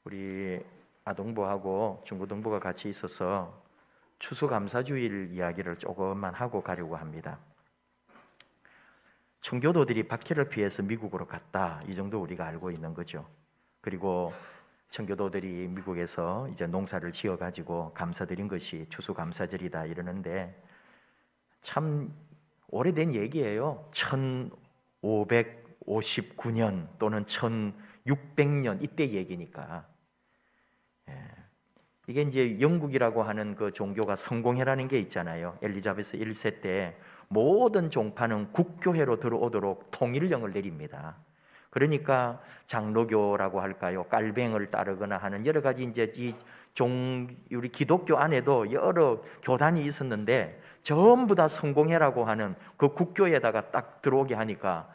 우리 아동부하고 중고등부가 같이 있어서 추수감사주일 이야기를 조금만 하고 가려고 합니다. 청교도들이 박해를 피해서 미국으로 갔다, 이 정도 우리가 알고 있는 거죠. 그리고 청교도들이 미국에서 이제 농사를 지어가지고 감사드린 것이 추수감사절이다 이러는데, 참 오래된 얘기예요. 1559년 또는 1600년 이때 얘기니까. 이게 이제 영국이라고 하는 그 종교가 성공회라는 게 있잖아요. 엘리자베스 1세 때 모든 종파는 국교회로 들어오도록 통일령을 내립니다. 그러니까 장로교라고 할까요, 깔뱅을 따르거나 하는 여러 가지 이제 우리 기독교 안에도 여러 교단이 있었는데 전부 다 성공회라고 하는 그 국교에다가 딱 들어오게 하니까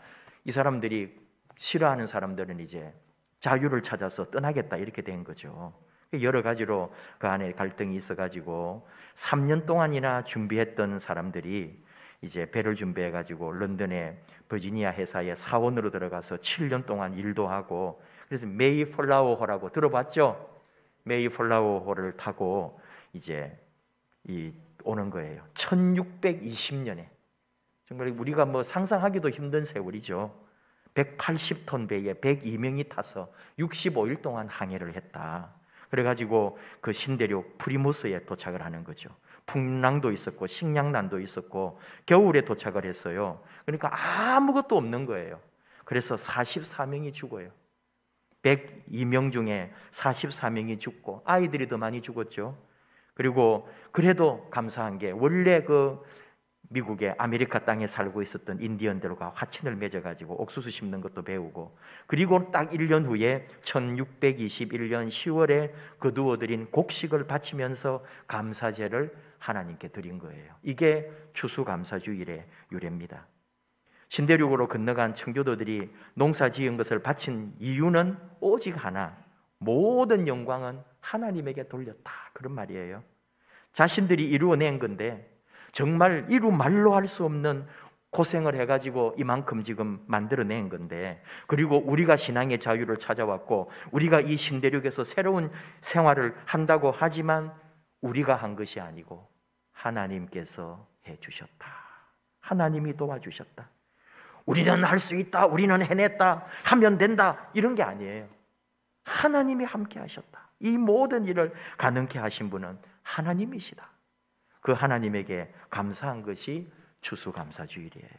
이 사람들이, 싫어하는 사람들은 이제 자유를 찾아서 떠나겠다 이렇게 된 거죠. 여러 가지로 그 안에 갈등이 있어가지고 3년 동안이나 준비했던 사람들이 이제 배를 준비해가지고 런던의 버지니아 회사에 사원으로 들어가서 7년 동안 일도 하고, 그래서 메이플라워호라고 들어봤죠? 메이플라워호를 타고 이제 오는 거예요. 1620년에 정말 우리가 뭐 상상하기도 힘든 세월이죠. 180톤 배에 102명이 타서 65일 동안 항해를 했다. 그래가지고 그 신대륙 프리무스에 도착을 하는 거죠. 풍랑도 있었고 식량난도 있었고 겨울에 도착을 했어요. 그러니까 아무것도 없는 거예요. 그래서 44명이 죽어요. 102명 중에 44명이 죽고 아이들이 더 많이 죽었죠. 그리고 그래도 감사한 게, 원래 그 미국의 아메리카 땅에 살고 있었던 인디언들과 화친을 맺어가지고 옥수수 심는 것도 배우고, 그리고 딱 1년 후에 1621년 10월에 거두어들인 곡식을 바치면서 감사제를 하나님께 드린 거예요. 이게 추수감사주일의 유래입니다. 신대륙으로 건너간 청교도들이 농사 지은 것을 바친 이유는 오직 하나, 모든 영광은 하나님에게 돌렸다, 그런 말이에요. 자신들이 이루어낸 건데 정말 이루 말로 할 수 없는 고생을 해가지고 이만큼 지금 만들어낸 건데, 그리고 우리가 신앙의 자유를 찾아왔고 우리가 이 신대륙에서 새로운 생활을 한다고 하지만 우리가 한 것이 아니고 하나님께서 해주셨다. 하나님이 도와주셨다. 우리는 할 수 있다, 우리는 해냈다, 하면 된다, 이런 게 아니에요. 하나님이 함께 하셨다. 이 모든 일을 가능케 하신 분은 하나님이시다. 그 하나님에게 감사한 것이 추수감사주일이에요.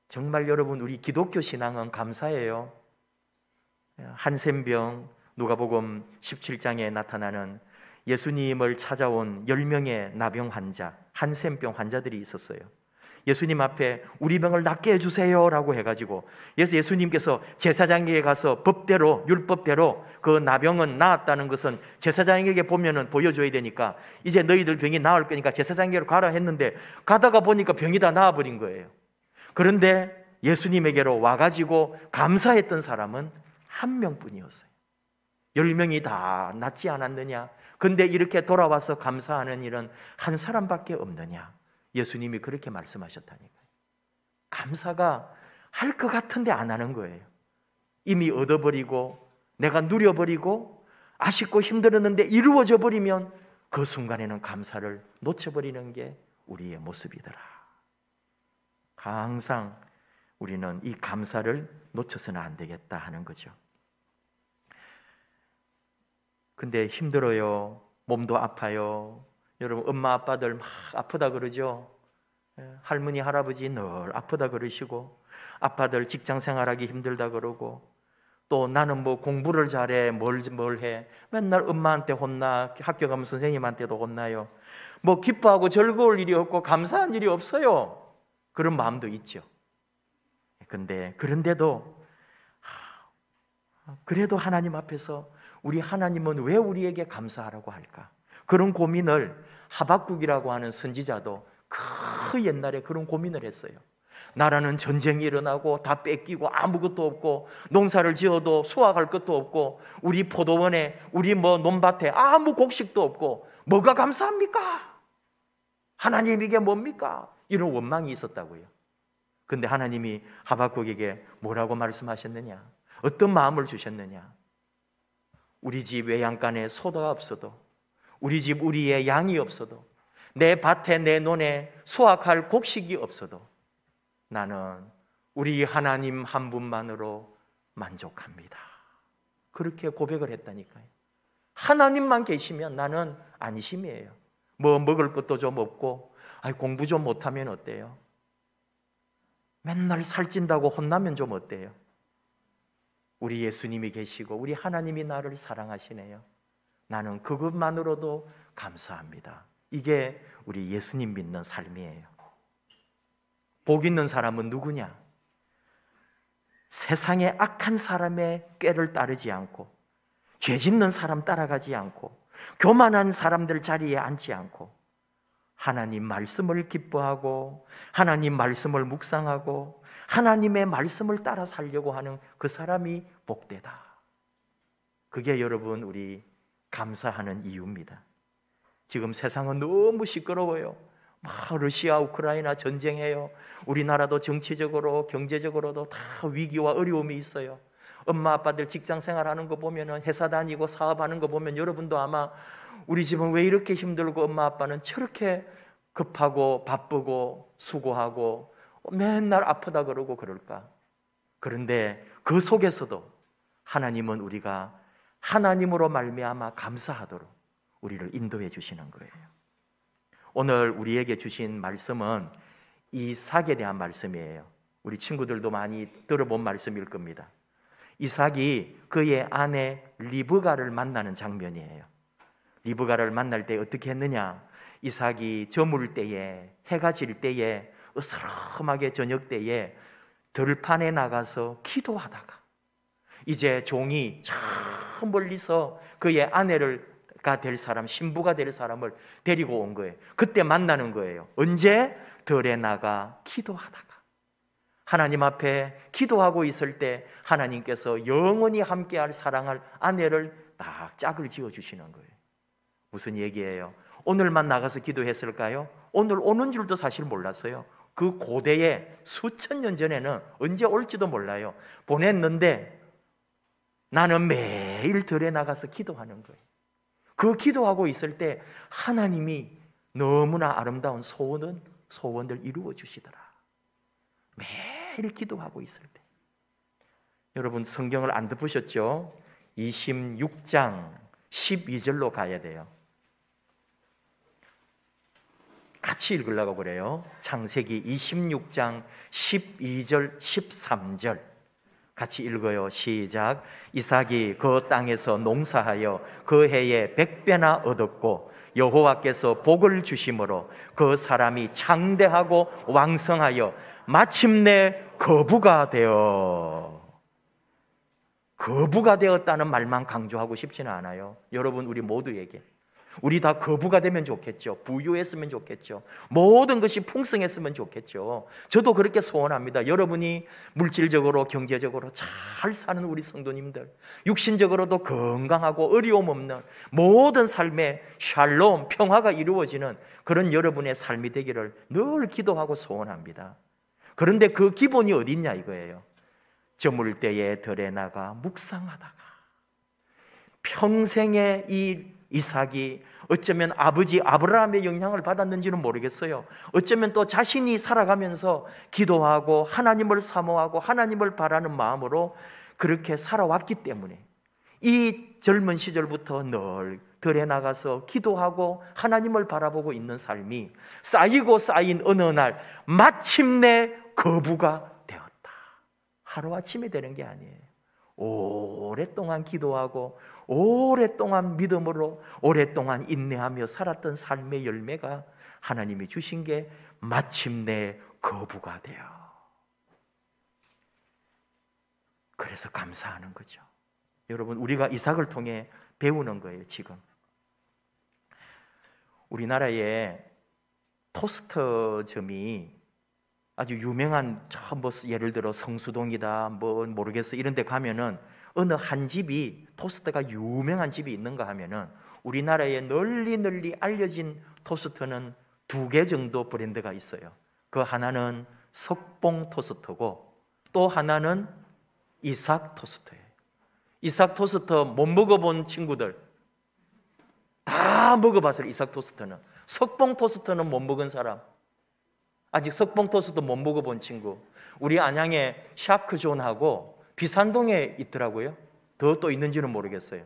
정말 여러분, 우리 기독교 신앙은 감사예요. 한센병, 누가복음 17장에 나타나는 예수님을 찾아온 10명의 나병 환자, 한센병 환자들이 있었어요. 예수님 앞에 우리 병을 낫게 해주세요 라고 해가지고 예수님께서 제사장에게 가서 법대로, 율법대로 그 나병은 나았다는 것은 제사장에게 보여줘야 되니까, 이제 너희들 병이 나을 거니까 제사장에게로 가라 했는데 가다가 보니까 병이 다 나아버린 거예요. 그런데 예수님에게로 와가지고 감사했던 사람은 한 명뿐이었어요. 10명이 다 낫지 않았느냐? 근데 이렇게 돌아와서 감사하는 일은 한 사람밖에 없느냐? 예수님이 그렇게 말씀하셨다니까요. 감사가 할 것 같은데 안 하는 거예요. 이미 얻어버리고 내가 누려버리고 아쉽고 힘들었는데 이루어져 버리면 그 순간에는 감사를 놓쳐버리는 게 우리의 모습이더라. 항상 우리는 이 감사를 놓쳐서는 안 되겠다 하는 거죠. 근데 힘들어요. 몸도 아파요. 여러분, 엄마 아빠들 막 아프다 그러죠. 할머니 할아버지 늘 아프다 그러시고, 아빠들 직장 생활하기 힘들다 그러고, 또 나는 뭐 공부를 잘해, 뭘 해, 맨날 엄마한테 혼나, 학교 가면 선생님한테도 혼나요. 뭐 기뻐하고 즐거울 일이 없고 감사한 일이 없어요. 그런 마음도 있죠. 근데 그런데도 그래도 하나님 앞에서 우리 하나님은 왜 우리에게 감사하라고 할까? 그런 고민을 하박국이라고 하는 선지자도 그 옛날에 그런 고민을 했어요. 나라는 전쟁이 일어나고 다 뺏기고 아무것도 없고 농사를 지어도 수확할 것도 없고 우리 포도원에 우리 뭐 논밭에 아무 곡식도 없고 뭐가 감사합니까? 하나님 이게 뭡니까? 이런 원망이 있었다고요. 근데 하나님이 하박국에게 뭐라고 말씀하셨느냐? 어떤 마음을 주셨느냐? 우리 집 외양간에 소가 없어도, 우리 집 우리의 양이 없어도, 내 밭에 내 논에 수확할 곡식이 없어도 나는 우리 하나님 한 분만으로 만족합니다. 그렇게 고백을 했다니까요. 하나님만 계시면 나는 안심이에요. 뭐 먹을 것도 좀 없고, 공부 좀 못하면 어때요? 맨날 살찐다고 혼나면 좀 어때요? 우리 예수님이 계시고 우리 하나님이 나를 사랑하시네요. 나는 그것만으로도 감사합니다. 이게 우리 예수님 믿는 삶이에요. 복 있는 사람은 누구냐? 세상의 악한 사람의 꾀를 따르지 않고, 죄 짓는 사람 따라가지 않고, 교만한 사람들 자리에 앉지 않고, 하나님 말씀을 기뻐하고 하나님 말씀을 묵상하고 하나님의 말씀을 따라 살려고 하는 그 사람이 복되다. 그게 여러분 우리 감사하는 이유입니다. 지금 세상은 너무 시끄러워요. 막 러시아 우크라이나 전쟁해요. 우리나라도 정치적으로 경제적으로도 다 위기와 어려움이 있어요. 엄마 아빠들 직장 생활하는 거 보면, 회사 다니고 사업하는 거 보면 여러분도 아마 우리 집은 왜 이렇게 힘들고 엄마 아빠는 저렇게 급하고 바쁘고 수고하고 맨날 아프다 그러고 그럴까? 그런데 그 속에서도 하나님은 우리가 하나님으로 말미암아 감사하도록 우리를 인도해 주시는 거예요. 오늘 우리에게 주신 말씀은 이삭에 대한 말씀이에요. 우리 친구들도 많이 들어본 말씀일 겁니다. 이삭이 그의 아내 리브가를 만나는 장면이에요. 리브가를 만날 때 어떻게 했느냐? 이삭이 저물 때에, 해가 질 때에, 으스름하게 저녁 때에 들판에 나가서 기도하다가 이제 종이 저 멀리서 그의 아내가 될 사람, 신부가 될 사람을 데리고 온 거예요. 그때 만나는 거예요. 언제? 들에 나가 기도하다가. 하나님 앞에 기도하고 있을 때 하나님께서 영원히 함께할 사랑할 아내를 딱 짝을 지어주시는 거예요. 무슨 얘기예요? 오늘만 나가서 기도했을까요? 오늘 오는 줄도 사실 몰랐어요. 그 고대에 수천 년 전에는 언제 올지도 몰라요. 보냈는데 나는 매일 들에 나가서 기도하는 거예요. 그 기도하고 있을 때 하나님이 너무나 아름다운 소원들 이루어 주시더라. 매일 기도하고 있을 때. 여러분 성경을 안 덮으셨죠? 26장 12절로 가야 돼요. 같이 읽으려고 그래요. 창세기 26장 12절 13절 같이 읽어요. 시작. 이삭이 그 땅에서 농사하여 그 해에 100배나 얻었고 여호와께서 복을 주심으로 그 사람이 창대하고 왕성하여 마침내 거부가 되었다는 말만 강조하고 싶지는 않아요. 여러분 우리 모두에게 우리 다 거부가 되면 좋겠죠. 부유했으면 좋겠죠. 모든 것이 풍성했으면 좋겠죠. 저도 그렇게 소원합니다. 여러분이 물질적으로 경제적으로 잘 사는 우리 성도님들, 육신적으로도 건강하고 어려움 없는 모든 삶의 샬롬, 평화가 이루어지는 그런 여러분의 삶이 되기를 늘 기도하고 소원합니다. 그런데 그 기본이 어디 있냐 이거예요. 저물 때에 들에 나가 묵상하다가 평생의 이 이삭이 어쩌면 아버지 아브라함의 영향을 받았는지는 모르겠어요. 어쩌면 또 자신이 살아가면서 기도하고 하나님을 사모하고 하나님을 바라는 마음으로 그렇게 살아왔기 때문에 이 젊은 시절부터 늘 들에 나가서 기도하고 하나님을 바라보고 있는 삶이 쌓이고 쌓인 어느 날 마침내 거부가 되었다. 하루아침에 되는 게 아니에요. 오랫동안 기도하고 오랫동안 믿음으로 오랫동안 인내하며 살았던 삶의 열매가 하나님이 주신 게 마침내 거부가 돼요. 그래서 감사하는 거죠. 여러분 우리가 이삭을 통해 배우는 거예요. 지금 우리나라에 토스터점이 아주 유명한 뭐 예를 들어 성수동이다 뭐 모르겠어 이런 데 가면은 어느 한 집이 토스트가 유명한 집이 있는가 하면은 우리나라에 널리 알려진 토스트는 2개 정도 브랜드가 있어요. 그 하나는 석봉 토스트고 또 하나는 이삭 토스트예요. 이삭 토스트 못 먹어본 친구들 다 먹어봤어요. 이삭 토스트는. 석봉 토스트는 못 먹은 사람, 아직 석봉 토스트 못 먹어본 친구, 우리 안양에 샤크존하고 비산동에 있더라고요. 더 또 있는지는 모르겠어요.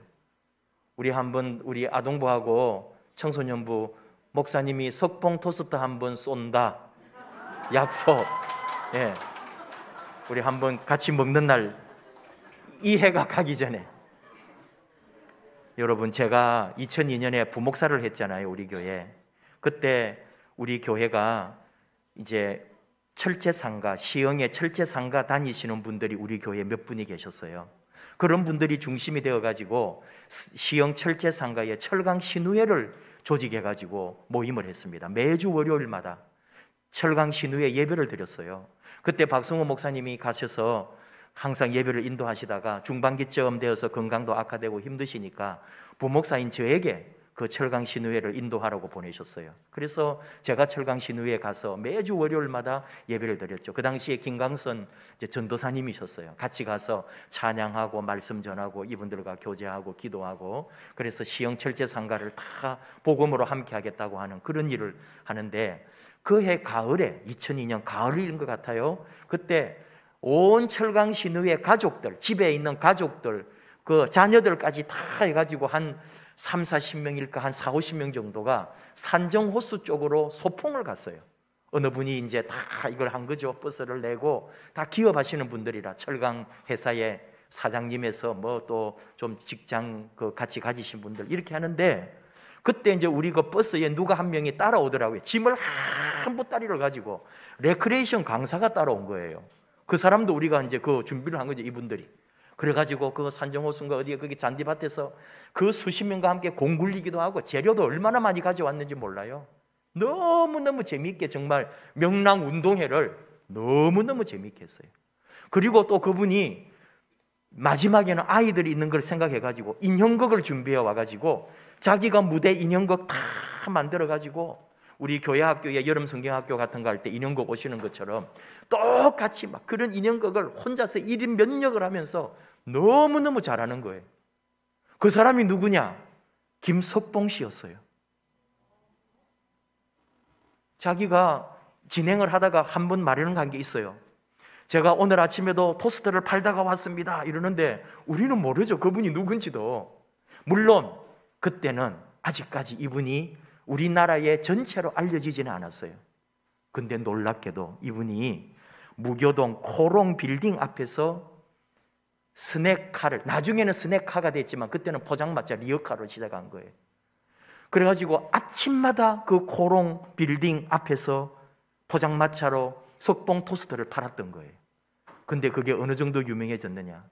우리 한번 우리 아동부하고 청소년부 목사님이 석봉 토스트 한번 쏜다 약속. 예, 우리 한번 같이 먹는 날, 이 해가 가기 전에. 여러분, 제가 2002년에 부목사를 했잖아요, 우리 교회. 그때 우리 교회가 이제 철제상가, 시흥에 철제상가 다니시는 분들이 우리 교회에 몇 분이 계셨어요. 그런 분들이 중심이 되어가지고 시흥 철제상가에 철강 신우회를 조직해가지고 모임을 했습니다. 매주 월요일마다 철강 신우회 예배를 드렸어요. 그때 박성호 목사님이 가셔서 항상 예배를 인도하시다가 중반기쯤 되어서 건강도 악화되고 힘드시니까 부목사인 저에게 그 철강 신우회를 인도하라고 보내셨어요. 그래서 제가 철강 신우회에 가서 매주 월요일마다 예배를 드렸죠. 그 당시에 김강선 전도사님이셨어요. 같이 가서 찬양하고 말씀 전하고 이분들과 교제하고 기도하고, 그래서 시흥 철제 상가를 다 복음으로 함께 하겠다고 하는 그런 일을 하는데, 그 해 가을에 2002년 가을인 것 같아요. 그때 온 철강 신우회 가족들, 집에 있는 가족들, 그 자녀들까지 다 해가지고 한 3, 40명일까 한 4, 50명 정도가 산정호수 쪽으로 소풍을 갔어요. 어느 분이 이제 다 이걸 한 거죠. 버스를 내고 다 기업하시는 분들이라, 철강 회사의 사장님에서 뭐 또 좀 직장 그 같이 가지신 분들 이렇게 하는데, 그때 이제 우리 그 버스에 누가 한 명이 따라오더라고요. 짐을 한 보따리를 가지고 레크레이션 강사가 따라온 거예요. 그 사람도 우리가 이제 그 준비를 한 거죠, 이분들이. 그래가지고 그 산정호수인가 어디에 거기 잔디밭에서 그 수십 명과 함께 공 굴리기도 하고, 재료도 얼마나 많이 가져왔는지 몰라요. 너무너무 재미있게, 정말 명랑 운동회를 너무너무 재미있게 했어요. 그리고 또 그분이 마지막에는 아이들이 있는 걸 생각해가지고 인형극을 준비해 와가지고 자기가 무대 인형극 다 만들어가지고 우리 교회 학교에 여름 성경학교 같은 거 할 때 인형극 오시는 것처럼 똑같이 막 그런 인형극을 혼자서 1인 몇 역을 하면서 너무너무 잘하는 거예요. 그 사람이 누구냐? 김석봉 씨였어요. 자기가 진행을 하다가 한 번 말하는 게 있어요. 제가 오늘 아침에도 토스트를 팔다가 왔습니다 이러는데, 우리는 모르죠, 그분이 누군지도. 물론 그때는 아직까지 이분이 우리나라에 전체로 알려지지는 않았어요. 근데 놀랍게도 이분이 무교동 코롱 빌딩 앞에서 스낵카를, 나중에는 스낵카가 됐지만 그때는 포장마차 리어카로 시작한 거예요. 그래가지고 아침마다 그 코롱 빌딩 앞에서 포장마차로 석봉 토스트를 팔았던 거예요. 근데 그게 어느 정도 유명해졌느냐?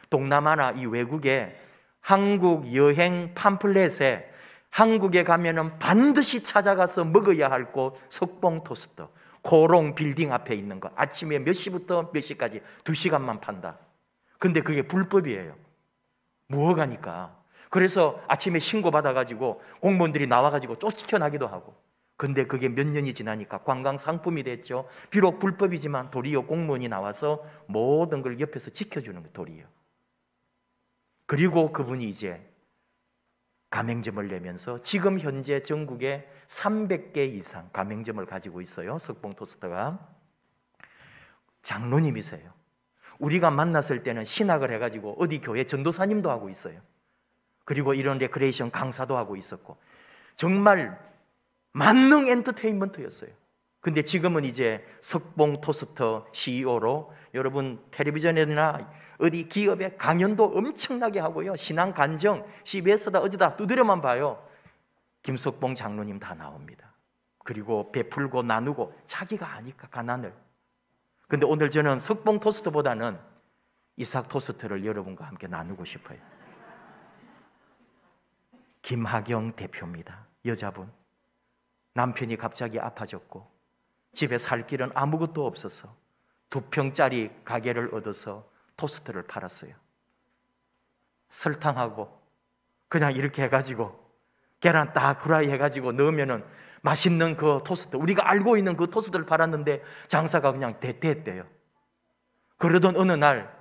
동남아나 이 외국에 한국 여행 팜플렛에 한국에 가면은 반드시 찾아가서 먹어야 할 곳, 석봉 토스트, 코롱 빌딩 앞에 있는 거. 아침에 몇 시부터 몇 시까지 2시간만 판다. 근데 그게 불법이에요. 무허가니까. 그래서 아침에 신고 받아가지고 공무원들이 나와가지고 쫓겨나기도 하고. 근데 그게 몇 년이 지나니까 관광 상품이 됐죠. 비록 불법이지만 도리어 공무원이 나와서 모든 걸 옆에서 지켜주는 거, 도리어. 그리고 그분이 이제 가맹점을 내면서 지금 현재 전국에 300개 이상 가맹점을 가지고 있어요. 석봉 토스트가. 장로님이세요. 우리가 만났을 때는 신학을 해가지고 어디 교회 전도사님도 하고 있어요. 그리고 이런 레크레이션 강사도 하고 있었고, 정말 만능 엔터테인먼트였어요. 근데 지금은 이제 석봉 토스트 CEO로 여러분 텔레비전이나 어디 기업에 강연도 엄청나게 하고요. 신앙 간증, CBS다 어디다 두드려만 봐요. 김석봉 장로님 다 나옵니다. 그리고 베풀고 나누고, 자기가 아니까 가난을. 근데 오늘 저는 석봉 토스트보다는 이삭 토스트를 여러분과 함께 나누고 싶어요. 김하경 대표입니다. 여자분. 남편이 갑자기 아파졌고 집에 살 길은 아무것도 없어서 2평짜리 가게를 얻어서 토스트를 팔았어요. 설탕하고 그냥 이렇게 해가지고 계란 딱 후라이 해가지고 넣으면은 맛있는 그 토스트, 우리가 알고 있는 그 토스트를 팔았는데 장사가 그냥 대대했대요. 그러던 어느 날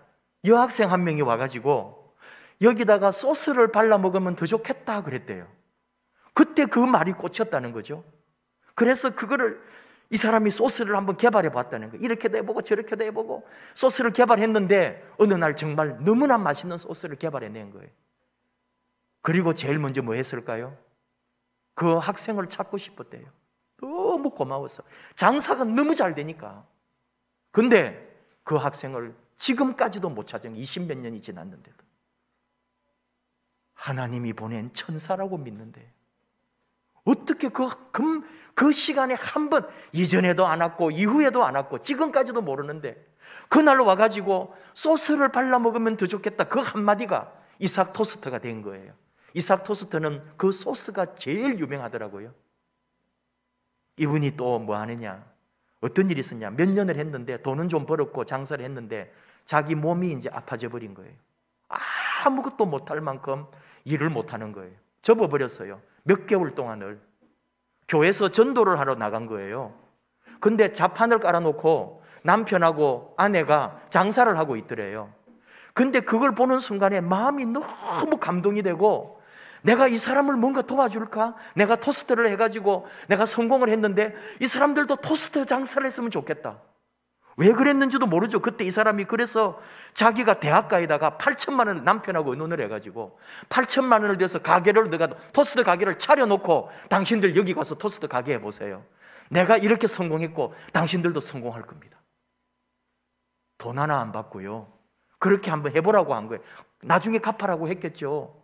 여학생 한 명이 와가지고, 여기다가 소스를 발라 먹으면 더 좋겠다 그랬대요. 그때 그 말이 꽂혔다는 거죠. 그래서 그거를 이 사람이 소스를 한번 개발해 봤다는 거예요. 이렇게도 해보고 저렇게도 해보고 소스를 개발했는데 어느 날 정말 너무나 맛있는 소스를 개발해낸 거예요. 그리고 제일 먼저 뭐 했을까요? 그 학생을 찾고 싶었대요. 너무 고마웠어. 장사가 너무 잘 되니까. 근데 그 학생을 지금까지도 못 찾은 20몇 년이 지났는데도 하나님이 보낸 천사라고 믿는데 어떻게 그 시간에 한 번, 이전에도 안 왔고 이후에도 안 왔고 지금까지도 모르는데 그날 와가지고 소스를 발라 먹으면 더 좋겠다 그 한마디가 이삭 토스트가 된 거예요. 이삭 토스트는 그 소스가 제일 유명하더라고요. 이분이 또 뭐 하느냐, 어떤 일이 있었냐, 몇 년을 했는데 돈은 좀 벌었고 장사를 했는데 자기 몸이 이제 아파져 버린 거예요. 아무것도 못할 만큼 일을 못하는 거예요. 접어버렸어요. 몇 개월 동안을. 교회에서 전도를 하러 나간 거예요. 근데 자판을 깔아놓고 남편하고 아내가 장사를 하고 있더래요. 근데 그걸 보는 순간에 마음이 너무 감동이 되고 내가 이 사람을 뭔가 도와줄까? 내가 토스트를 해가지고 내가 성공을 했는데 이 사람들도 토스트 장사를 했으면 좋겠다. 왜 그랬는지도 모르죠. 그때 이 사람이 그래서 자기가 대학가에다가 8천만 원을 남편하고 의논을 해가지고 8천만 원을 들여서 가게를 내가 토스트 가게를 차려놓고 당신들 여기 가서 토스트 가게 해보세요. 내가 이렇게 성공했고 당신들도 성공할 겁니다. 돈 하나 안 받고요. 그렇게 한번 해보라고 한 거예요. 나중에 갚아라고 했겠죠.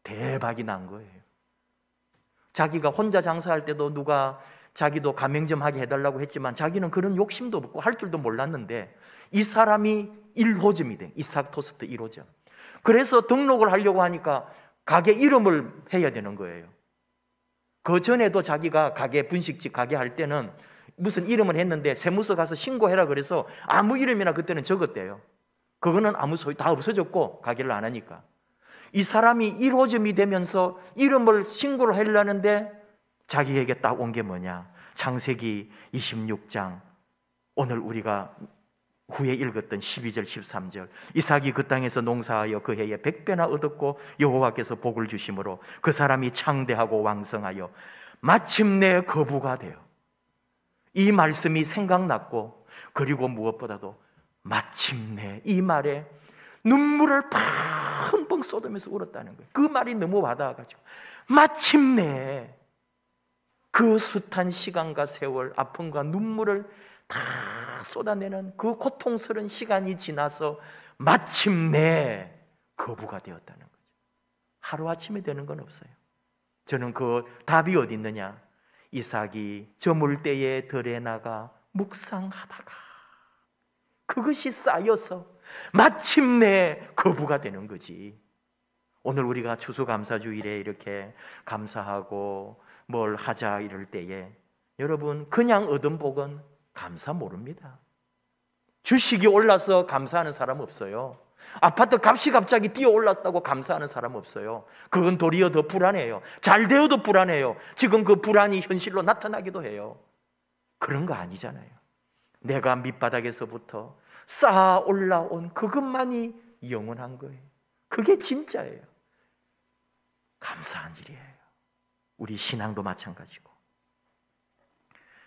대박이 난 거예요. 자기가 혼자 장사할 때도 누가 자기도 가맹점 하게 해달라고 했지만 자기는 그런 욕심도 없고 할 줄도 몰랐는데 이 사람이 1호점이 돼. 이삭 토스트 1호점. 그래서 등록을 하려고 하니까 가게 이름을 해야 되는 거예요. 그 전에도 자기가 가게 분식집 가게 할 때는 무슨 이름을 했는데 세무서 가서 신고해라 그래서 아무 이름이나 그때는 적었대요. 그거는 아무 소리 다 없어졌고 가게를 안 하니까. 이 사람이 1호점이 되면서 이름을 신고를 하려는데 자기에게 딱 온 게 뭐냐? 창세기 26장 오늘 우리가 후에 읽었던 12절 13절 이삭이 그 땅에서 농사하여 그 해에 100배나 얻었고 여호와께서 복을 주심으로 그 사람이 창대하고 왕성하여 마침내 거부가 돼요. 이 말씀이 생각났고 그리고 무엇보다도 마침내 이 말에 눈물을 펑펑 쏟으면서 울었다는 거예요. 그 말이 너무 와닿아가지고 마침내 그 숱한 시간과 세월, 아픔과 눈물을 다 쏟아내는 그 고통스러운 시간이 지나서 마침내 거부가 되었다는 거죠. 하루아침에 되는 건 없어요. 저는 그 답이 어디 있느냐? 이삭이 저물대에 들에 나가 묵상하다가 그것이 쌓여서 마침내 거부가 되는 거지. 오늘 우리가 추수감사주일에 이렇게 감사하고 뭘 하자 이럴 때에 여러분 그냥 얻은 복은 감사 모릅니다. 주식이 올라서 감사하는 사람 없어요. 아파트 값이 갑자기 뛰어 올랐다고 감사하는 사람 없어요. 그건 도리어 더 불안해요. 잘 되어도 불안해요. 지금 그 불안이 현실로 나타나기도 해요. 그런 거 아니잖아요. 내가 밑바닥에서부터 쌓아 올라온 그것만이 영원한 거예요. 그게 진짜예요. 감사한 일이에요. 우리 신앙도 마찬가지고.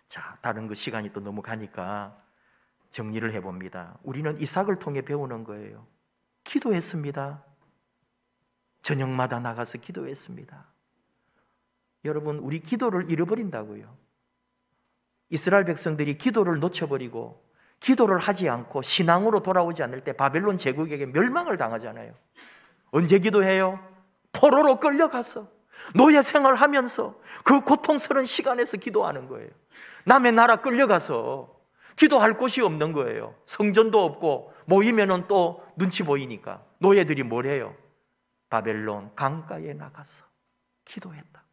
자, 다른 그 시간이 또 너무 가니까 정리를 해봅니다. 우리는 이삭을 통해 배우는 거예요. 기도했습니다. 저녁마다 나가서 기도했습니다. 여러분, 우리 기도를 잃어버린다고요. 이스라엘 백성들이 기도를 놓쳐버리고 기도를 하지 않고 신앙으로 돌아오지 않을 때 바벨론 제국에게 멸망을 당하잖아요. 언제 기도해요? 포로로 끌려가서 노예 생활하면서 그 고통스러운 시간에서 기도하는 거예요. 남의 나라 끌려가서 기도할 곳이 없는 거예요. 성전도 없고 모이면은 또 눈치 보이니까 노예들이 뭘 해요? 바벨론 강가에 나가서 기도했다고.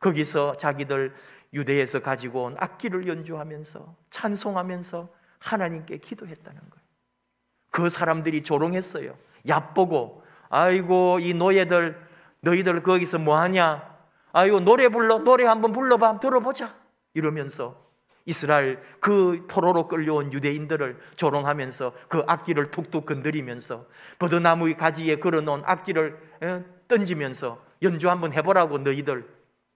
거기서 자기들 유대에서 가지고 온 악기를 연주하면서 찬송하면서 하나님께 기도했다는 거예요. 그 사람들이 조롱했어요. 얕보고 아이고 이 노예들 너희들 거기서 뭐하냐? 아이고 노래 한번 불러봐 들어보자 이러면서 이스라엘 그 포로로 끌려온 유대인들을 조롱하면서 그 악기를 툭툭 건드리면서 버드나무의 가지에 걸어놓은 악기를 던지면서 연주 한번 해보라고 너희들,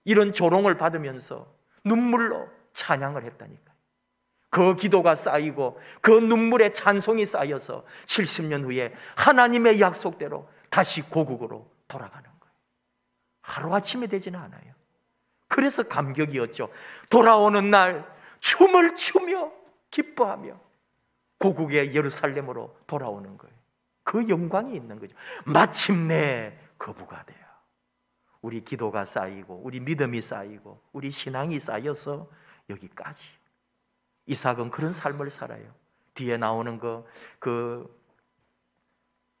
이런 조롱을 받으면서 눈물로 찬양을 했다니까요. 그 기도가 쌓이고 그 눈물의 찬송이 쌓여서 70년 후에 하나님의 약속대로 다시 고국으로 돌아가는 거예요. 하루아침에 되지는 않아요. 그래서 감격이었죠. 돌아오는 날 춤을 추며 기뻐하며 고국의 예루살렘으로 돌아오는 거예요. 그 영광이 있는 거죠. 마침내 거부가 돼요. 우리 기도가 쌓이고 우리 믿음이 쌓이고 우리 신앙이 쌓여서 여기까지. 이삭은 그런 삶을 살아요. 뒤에 나오는 그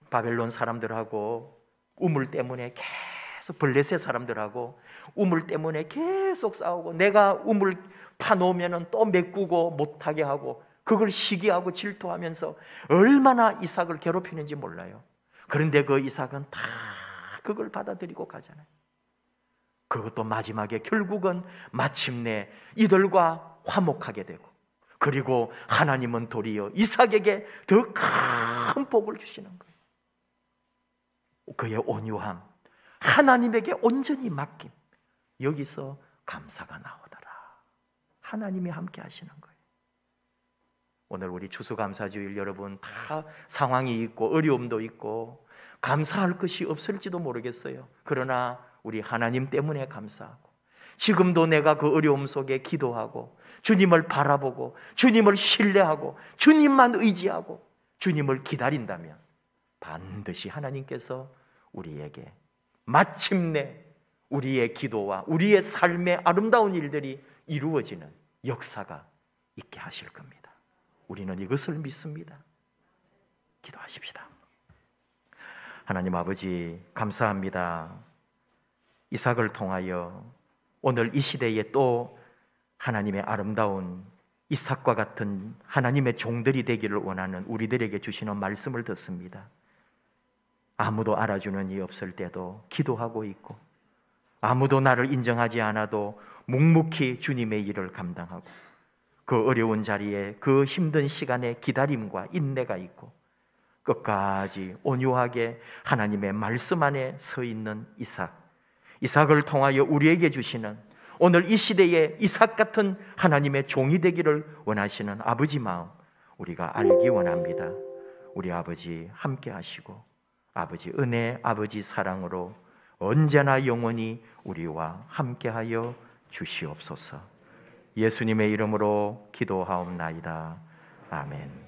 바벨론 사람들하고 우물 때문에 계속, 블레셋 사람들하고 우물 때문에 계속 싸우고, 내가 우물 파놓으면 또 메꾸고 못하게 하고, 그걸 시기하고 질투하면서 얼마나 이삭을 괴롭히는지 몰라요. 그런데 그 이삭은 다 그걸 받아들이고 가잖아요. 그것도 마지막에 결국은 마침내 이들과 화목하게 되고, 그리고 하나님은 도리어 이삭에게 더 큰 복을 주시는 거예요. 그의 온유함, 하나님에게 온전히 맡김, 여기서 감사가 나오더라. 하나님이 함께 하시는 거예요. 오늘 우리 추수감사주일 여러분, 다 상황이 있고 어려움도 있고 감사할 것이 없을지도 모르겠어요. 그러나 우리 하나님 때문에 감사하고, 지금도 내가 그 어려움 속에 기도하고 주님을 바라보고 주님을 신뢰하고 주님만 의지하고 주님을 기다린다면 반드시 하나님께서 우리에게 마침내 우리의 기도와 우리의 삶의 아름다운 일들이 이루어지는 역사가 있게 하실 겁니다. 우리는 이것을 믿습니다. 기도하십시다. 하나님 아버지, 감사합니다. 이삭을 통하여 오늘 이 시대에 또 하나님의 아름다운 이삭과 같은 하나님의 종들이 되기를 원하는 우리들에게 주시는 말씀을 듣습니다. 아무도 알아주는 이 없을 때도 기도하고 있고, 아무도 나를 인정하지 않아도 묵묵히 주님의 일을 감당하고, 그 어려운 자리에 그 힘든 시간에 기다림과 인내가 있고, 끝까지 온유하게 하나님의 말씀 안에 서 있는 이삭을 통하여 우리에게 주시는, 오늘 이 시대에 이삭 같은 하나님의 종이 되기를 원하시는 아버지 마음 우리가 알기 원합니다. 우리 아버지 함께 하시고, 아버지 은혜, 아버지 사랑으로 언제나 영원히 우리와 함께하여 주시옵소서. 예수님의 이름으로 기도하옵나이다. 아멘.